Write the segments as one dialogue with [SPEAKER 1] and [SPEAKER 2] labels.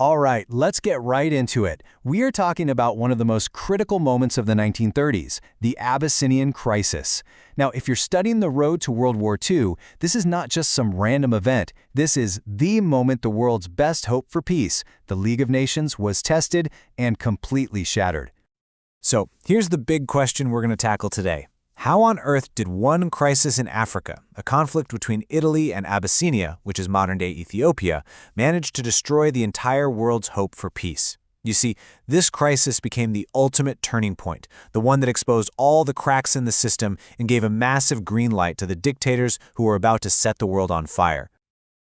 [SPEAKER 1] All right, let's get right into it. We are talking about one of the most critical moments of the 1930s, the Abyssinian Crisis. Now, if you're studying the road to World War II, this is not just some random event. This is the moment the world's best hope for peace, the League of Nations, was tested and completely shattered.
[SPEAKER 2] So, here's the big question we're going to tackle today. How on earth did one crisis in Africa, a conflict between Italy and Abyssinia, which is modern-day Ethiopia, manage to destroy the entire world's hope for peace? You see, this crisis became the ultimate turning point, the one that exposed all the cracks in the system and gave a massive green light to the dictators who were about to set the world on fire.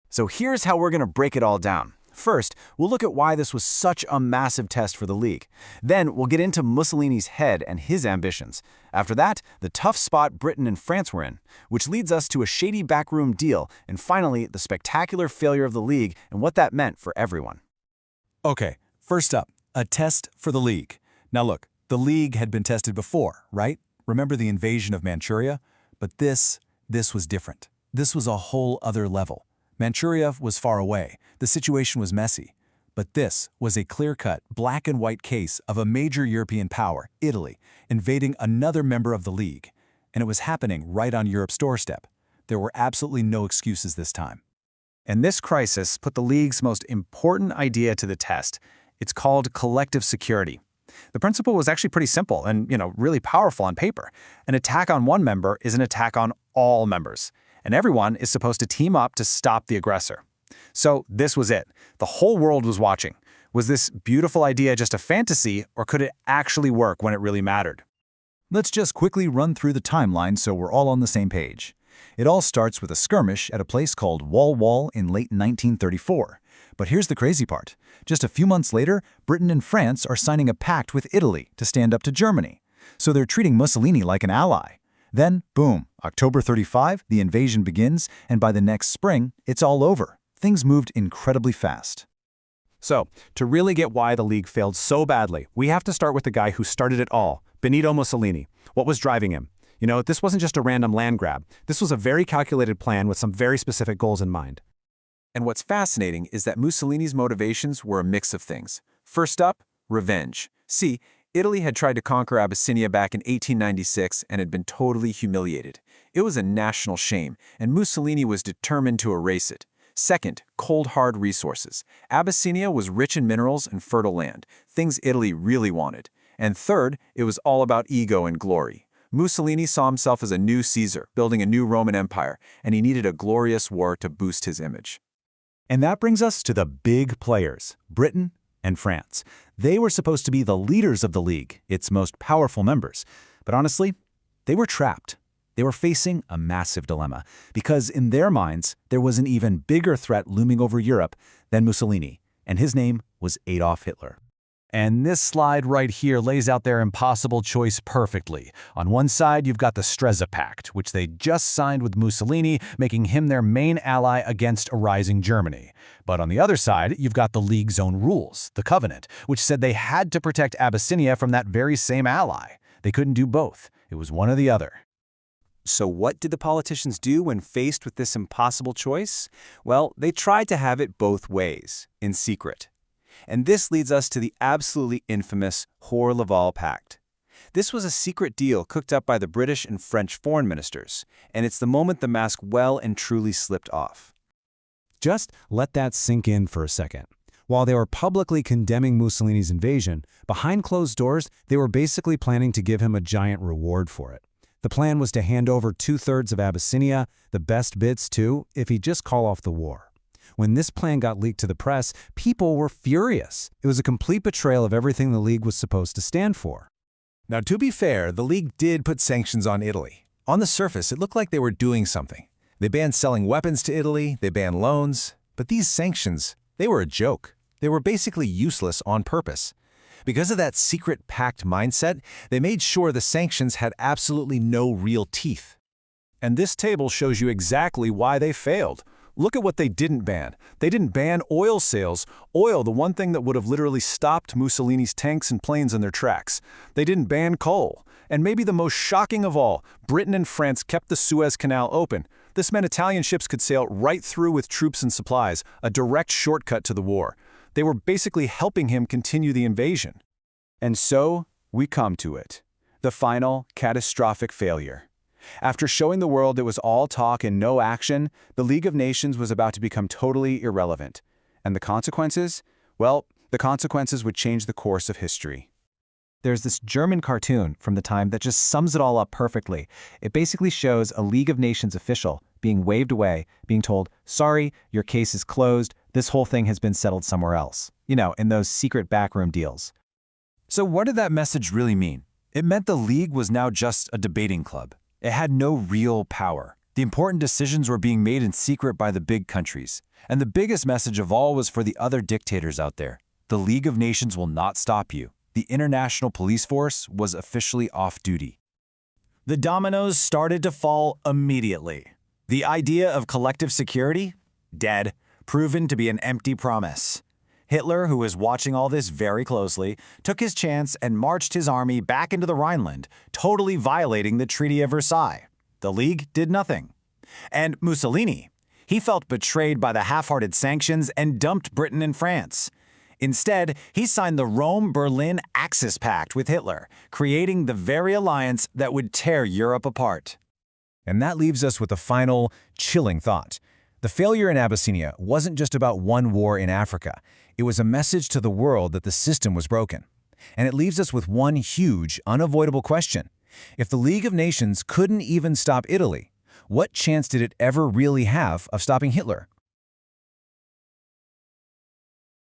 [SPEAKER 3] So here's how we're going to break it all down. First, we'll look at why this was such a massive test for the League. Then, we'll get into Mussolini's head and his ambitions. After that, the tough spot Britain and France were in, which leads us to a shady backroom deal, and finally, the spectacular failure of the League and what that meant for everyone.
[SPEAKER 1] Okay, first up, a test for the League. Now look, the League had been tested before, right? Remember the invasion of Manchuria? But this was different. This was a whole other level. Manchuria was far away. The situation was messy. But this was a clear-cut, black-and-white case of a major European power, Italy, invading another member of the League. And it was happening right on Europe's doorstep. There were absolutely no excuses this time.
[SPEAKER 3] And this crisis put the League's most important idea to the test. It's called collective security. The principle was actually pretty simple and, really powerful on paper. An attack on one member is an attack on all members. And everyone is supposed to team up to stop the aggressor. So this was it. The whole world was watching. Was this beautiful idea just a fantasy, or could it actually work when it really mattered?
[SPEAKER 4] Let's just quickly run through the timeline so we're all on the same page. It all starts with a skirmish at a place called Wall Wall in late 1934. But here's the crazy part. Just a few months later, Britain and France are signing a pact with Italy to stand up to Germany. So they're treating Mussolini like an ally. Then, boom, October 35, the invasion begins, and by the next spring, it's all over. Things moved incredibly fast.
[SPEAKER 3] So, to really get why the League failed so badly, we have to start with the guy who started it all, Benito Mussolini. What was driving him? This wasn't just a random land grab. This was a very calculated plan with some very specific goals in mind. And what's fascinating is that Mussolini's motivations were a mix of things. First up, revenge. See, Italy had tried to conquer Abyssinia back in 1896 and had been totally humiliated. It was a national shame, and Mussolini was determined to erase it. Second, cold hard resources. Abyssinia was rich in minerals and fertile land, things Italy really wanted. And third, it was all about ego and glory. Mussolini saw himself as a new Caesar, building a new Roman Empire, and he needed a glorious war to boost his image.
[SPEAKER 4] And that brings us to the big players, Britain and France. They were supposed to be the leaders of the League, its most powerful members. But honestly, they were trapped. They were facing a massive dilemma, because in their minds, there was an even bigger threat looming over Europe than Mussolini, and his name was Adolf Hitler.
[SPEAKER 1] And this slide right here lays out their impossible choice perfectly. On one side, you've got the Stresa Pact, which they just signed with Mussolini, making him their main ally against a rising Germany. But on the other side, you've got the League's own rules, the Covenant, which said they had to protect Abyssinia from that very same ally. They couldn't do both. It was one or the other.
[SPEAKER 2] So what did the politicians do when faced with this impossible choice? Well, they tried to have it both ways, in secret. And this leads us to the absolutely infamous Hoare-Laval Pact. This was a secret deal cooked up by the British and French foreign ministers, and it's the moment the mask well and truly slipped off.
[SPEAKER 4] Just let that sink in for a second. While they were publicly condemning Mussolini's invasion, behind closed doors, they were basically planning to give him a giant reward for it. The plan was to hand over 2/3 of Abyssinia, the best bits too, if he'd just call off the war. When this plan got leaked to the press, people were furious. It was a complete betrayal of everything the League was supposed to stand for.
[SPEAKER 5] Now, to be fair, the League did put sanctions on Italy. On the surface, it looked like they were doing something. They banned selling weapons to Italy, they banned loans, but these sanctions, they were a joke. They were basically useless on purpose. Because of that secret pact mindset, they made sure the sanctions had absolutely no real teeth.
[SPEAKER 1] And this table shows you exactly why they failed. Look at what they didn't ban. They didn't ban oil sales. Oil, the one thing that would have literally stopped Mussolini's tanks and planes in their tracks. They didn't ban coal. And maybe the most shocking of all, Britain and France kept the Suez Canal open. This meant Italian ships could sail right through with troops and supplies, a direct shortcut to the war.
[SPEAKER 3] They were basically helping him continue the invasion. And so, we come to it. The final, catastrophic failure. After showing the world it was all talk and no action, the League of Nations was about to become totally irrelevant. And the consequences? Well, the consequences would change the course of history.
[SPEAKER 2] There's this German cartoon from the time that just sums it all up perfectly. It basically shows a League of Nations official being waved away, being told, sorry, your case is closed, this whole thing has been settled somewhere else. You know, in those secret backroom deals.
[SPEAKER 1] So what did that message really mean? It meant the League was now just a debating club. It had no real power. The important decisions were being made in secret by the big countries. And the biggest message of all was for the other dictators out there. The League of Nations will not stop you. The international police force was officially off duty. The dominoes started to fall immediately. The idea of collective security? Dead. Proven to be an empty promise. Hitler, who was watching all this very closely, took his chance and marched his army back into the Rhineland, totally violating the Treaty of Versailles. The League did nothing. And Mussolini, he felt betrayed by the half-hearted sanctions and dumped Britain and France. Instead, he signed the Rome-Berlin Axis Pact with Hitler, creating the very alliance that would tear Europe apart.
[SPEAKER 5] And that leaves us with a final, chilling thought. The failure in Abyssinia wasn't just about one war in Africa. It was a message to the world that the system was broken. And it leaves us with one huge, unavoidable question. If the League of Nations couldn't even stop Italy, what chance did it ever really have of stopping Hitler?